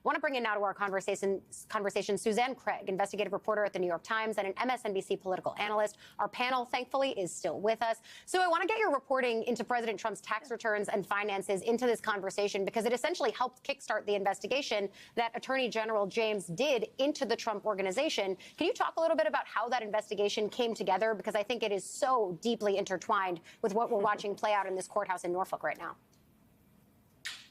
want to bring in now to our conversation Suzanne Craig, investigative reporter at the New York Times and an MSNBC political analyst. Our panel, thankfully, is still with us. So I want to get your reporting into President Trump's tax returns and finances into this conversation because it essentially helped kickstart the investigation that Attorney General James did into the Trump organization. Can you talk a little bit about how that investigation came together? Because I think it is so deeply intertwined with what we're watching play out in this courthouse in Norfolk right now.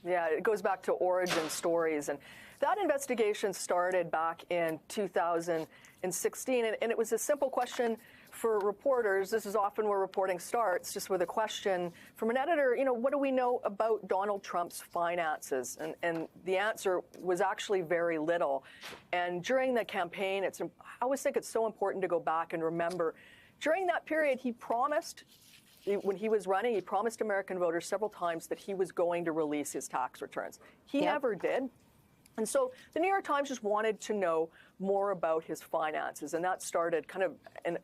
Yeah, it goes back to origin stories. And that investigation started back in 2016. And it was a simple question for reporters. This is often where reporting starts, just with a question from an editor, what do we know about Donald Trump's finances? And the answer was actually very little. And during the campaign, I always think it's so important to go back and remember, during that period, he promised, when he was running, he promised American voters several times that he was going to release his tax returns. He never did. And so the New York Times just wanted to know more about his finances. And that started kind of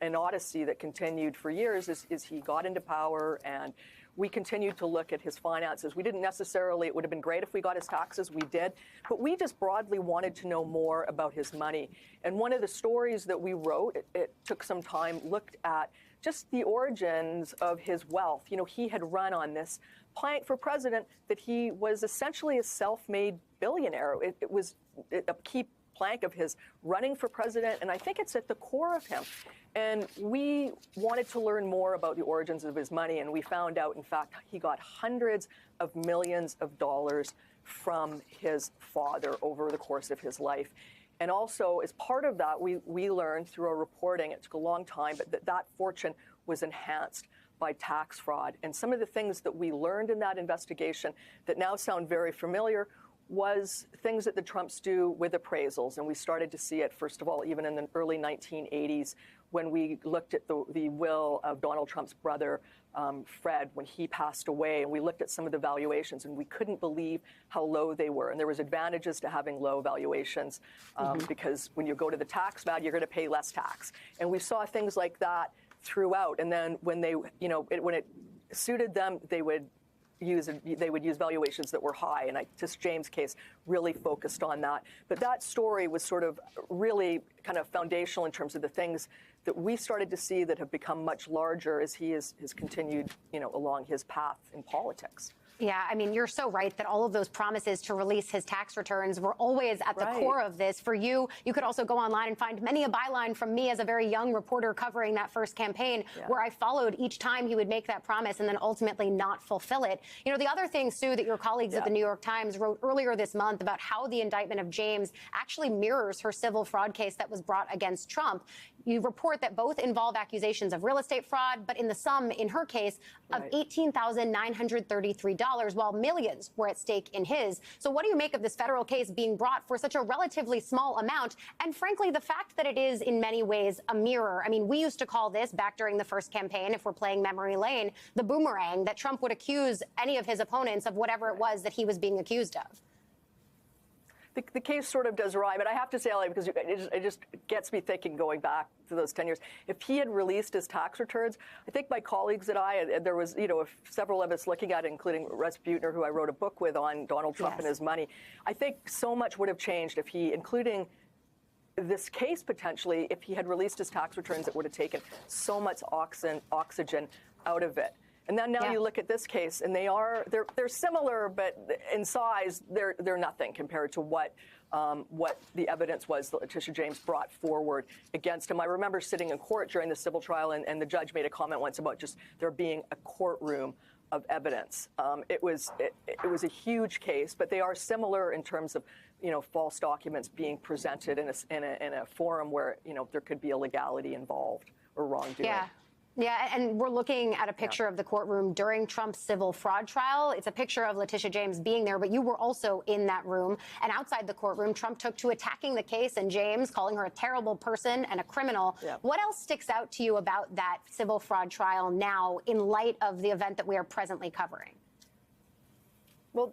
an odyssey that continued for years as he got into power. And we continued to look at his finances. We didn't necessarily, it would have been great if we got his taxes, we did. But we just broadly wanted to know more about his money. And one of the stories that we wrote, it took some time, looked at just the origins of his wealth. He had run on this plank for president that he was essentially a self-made billionaire. It was a key plank of his running for president, and I think it's at the core of him. And we wanted to learn more about the origins of his money, and we found out, in fact, he got hundreds of millions of dollars from his father over the course of his life. And also, as part of that, we learned through our reporting, it took a long time, but that fortune was enhanced by tax fraud. And some of the things that we learned in that investigation that now sound very familiar was things that the Trumps do with appraisals. And we started to see it, first of all, even in the early 1980s, when we looked at the will of Donald Trump's brother, Fred, when he passed away, and we looked at some of the valuations, and we couldn't believe how low they were. And there was advantages to having low valuations because when you go to the tax vat, you're going to pay less tax. And we saw things like that throughout. And then when they, when it suited them, they would use valuations that were high. And just James' case really focused on that. But that story was sort of really kind of foundational in terms of the things that we started to see that have become much larger as he has continued, along his path in politics. Yeah, I mean, you're so right that all of those promises to release his tax returns were always at the core of this. For you, you could also go online and find many a byline from me as a very young reporter covering that first campaign where I followed each time he would make that promise and then ultimately not fulfill it. The other thing, Sue, that your colleagues at the New York Times wrote earlier this month about how the indictment of James actually mirrors her civil fraud case that was brought against Trump. You report that both involve accusations of real estate fraud, but in the sum, in her case, of $18,933, while millions were at stake in his. So what do you make of this federal case being brought for such a relatively small amount? And frankly, the fact that it is in many ways a mirror. I mean, we used to call this back during the first campaign, if we're playing memory lane, the boomerang, that Trump would accuse any of his opponents of whatever it was that he was being accused of. The case sort of does rhyme, but I have to say, because it just gets me thinking, going back to those 10 years. If he had released his tax returns, I think my colleagues and there was, several of us looking at it, including Russ Buettner, who I wrote a book with on Donald Trump and his money. I think so much would have changed if he, including this case potentially, if he had released his tax returns, it would have taken so much oxygen out of it. And then now you look at this case, and they're similar, but in size, they're nothing compared to what the evidence was that Letitia James brought forward against him. I remember sitting in court during the civil trial, and the judge made a comment once about just there being a courtroom of evidence. It was a huge case, but they are similar in terms of false documents being presented in a forum where there could be illegality involved or wrongdoing. Yeah, and we're looking at a picture of the courtroom during Trump's civil fraud trial. It's a picture of Letitia James being there, but you were also in that room. And outside the courtroom, Trump took to attacking the case and James, calling her a terrible person and a criminal. What else sticks out to you about that civil fraud trial now in light of the event that we are presently covering? Well,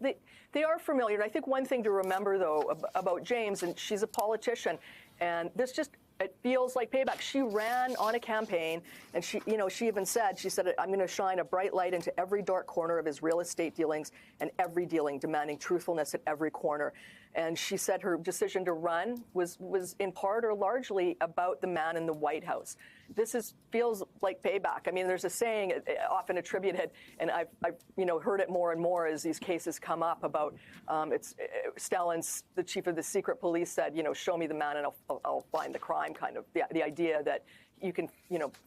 they are familiar. And I think one thing to remember, though, about James, and she's a politician, and this just it feels like payback. She ran on a campaign, and she even said, I'm going to shine a bright light into every dark corner of his real estate dealings and every dealing, demanding truthfulness at every corner. And she said her decision to run was in part or largely about the man in the White House. This feels like payback. I mean, there's a saying often attributed, and I've heard it more and more as these cases come up about Stellan's, the chief of the secret police, said, show me the man and I'll find the crime. Kind of the idea that you can,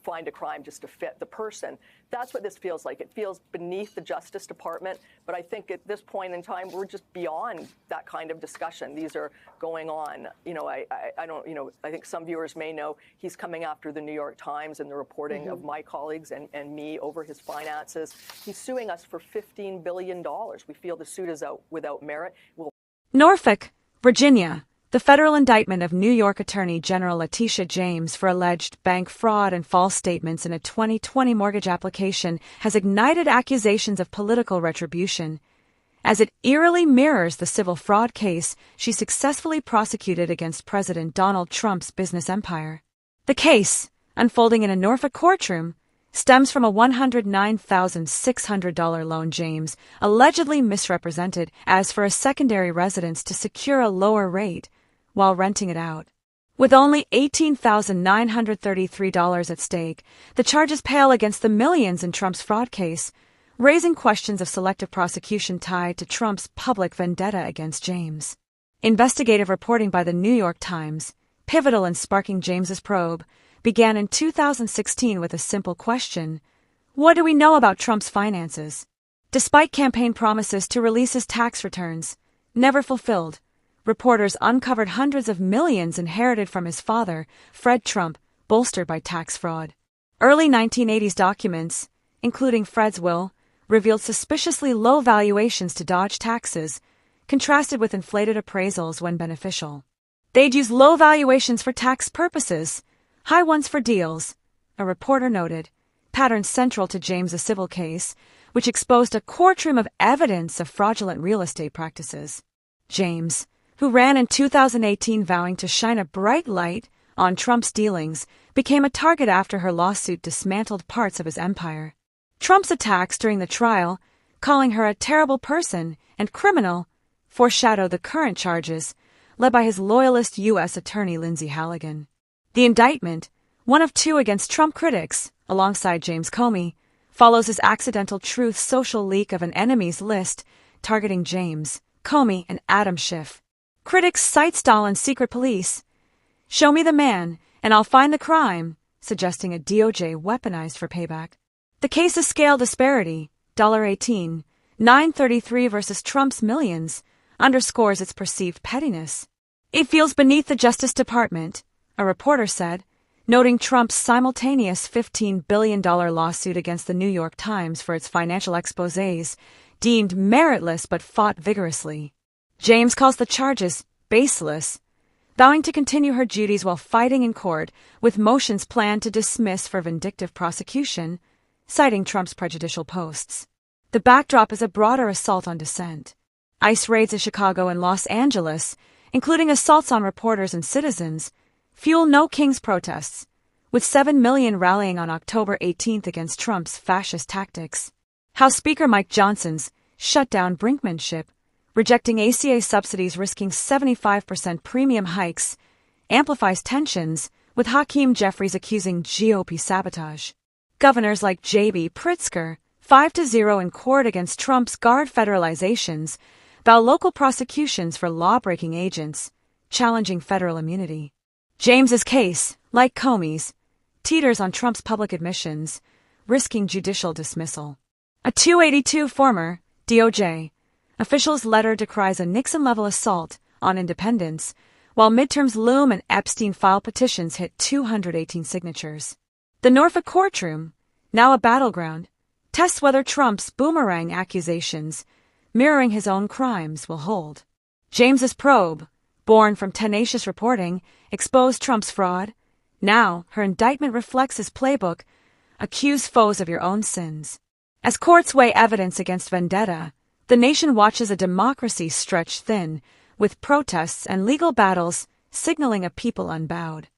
find a crime just to fit the person. That's what this feels like. It feels beneath the Justice Department. But I think at this point in time, we're just beyond that kind of discussion. These are going on. I don't, I think some viewers may know he's coming after the New York Times and the reporting of my colleagues and me over his finances. He's suing us for $15 billion. We feel the suit is out without merit. Norfolk, Virginia. The federal indictment of New York Attorney General Letitia James for alleged bank fraud and false statements in a 2020 mortgage application has ignited accusations of political retribution, as it eerily mirrors the civil fraud case she successfully prosecuted against President Donald Trump's business empire. The case, unfolding in a Norfolk courtroom, stems from a $109,600 loan James allegedly misrepresented as for a secondary residence to secure a lower rate while renting it out. With only $18,933 at stake, the charges pale against the millions in Trump's fraud case, raising questions of selective prosecution tied to Trump's public vendetta against James. Investigative reporting by the New York Times, pivotal in sparking James's probe, began in 2016 with a simple question: what do we know about Trump's finances? Despite campaign promises to release his tax returns, never fulfilled, reporters uncovered hundreds of millions inherited from his father, Fred Trump, bolstered by tax fraud. Early 1980s documents, including Fred's will, revealed suspiciously low valuations to dodge taxes, contrasted with inflated appraisals when beneficial. They'd use low valuations for tax purposes, high ones for deals, a reporter noted, pattern central to James's civil case, which exposed a courtroom of evidence of fraudulent real estate practices. James, who ran in 2018 vowing to shine a bright light on Trump's dealings, became a target after her lawsuit dismantled parts of his empire. Trump's attacks during the trial, calling her a terrible person and criminal, foreshadowed the current charges, led by his loyalist U.S. Attorney Lindsay Halligan. The indictment, one of two against Trump critics, alongside James Comey, follows his accidental truth social leak of an enemies list targeting James, Comey, and Adam Schiff. Critics cite Stalin's secret police. Show me the man, and I'll find the crime, suggesting a DOJ weaponized for payback. The case's scale disparity, $18, $933 versus Trump's millions, underscores its perceived pettiness. It feels beneath the Justice Department, a reporter said, noting Trump's simultaneous $15 billion lawsuit against the New York Times for its financial exposés, deemed meritless but fought vigorously. James calls the charges baseless, vowing to continue her duties while fighting in court, with motions planned to dismiss for vindictive prosecution, citing Trump's prejudicial posts. The backdrop is a broader assault on dissent. ICE raids in Chicago and Los Angeles, including assaults on reporters and citizens, fuel No Kings protests, with 7 million rallying on October 18th against Trump's fascist tactics. House Speaker Mike Johnson's shutdown brinkmanship, rejecting ACA subsidies risking 75% premium hikes, amplifies tensions, with Hakeem Jeffries accusing GOP sabotage. Governors like J.B. Pritzker, 5-0 in court against Trump's guard federalizations, vow local prosecutions for law-breaking agents, challenging federal immunity. James's case, like Comey's, teeters on Trump's public admissions, risking judicial dismissal. A 282 former DOJ official's letter decries a Nixon-level assault on independence, while midterms loom and Epstein-file petitions hit 218 signatures. The Norfolk courtroom, now a battleground, tests whether Trump's boomerang accusations, mirroring his own crimes, will hold. James's probe, born from tenacious reporting, exposed Trump's fraud. Now, her indictment reflects his playbook: accuse foes of your own sins. As courts weigh evidence against vendetta, the nation watches a democracy stretch thin, with protests and legal battles signaling a people unbowed.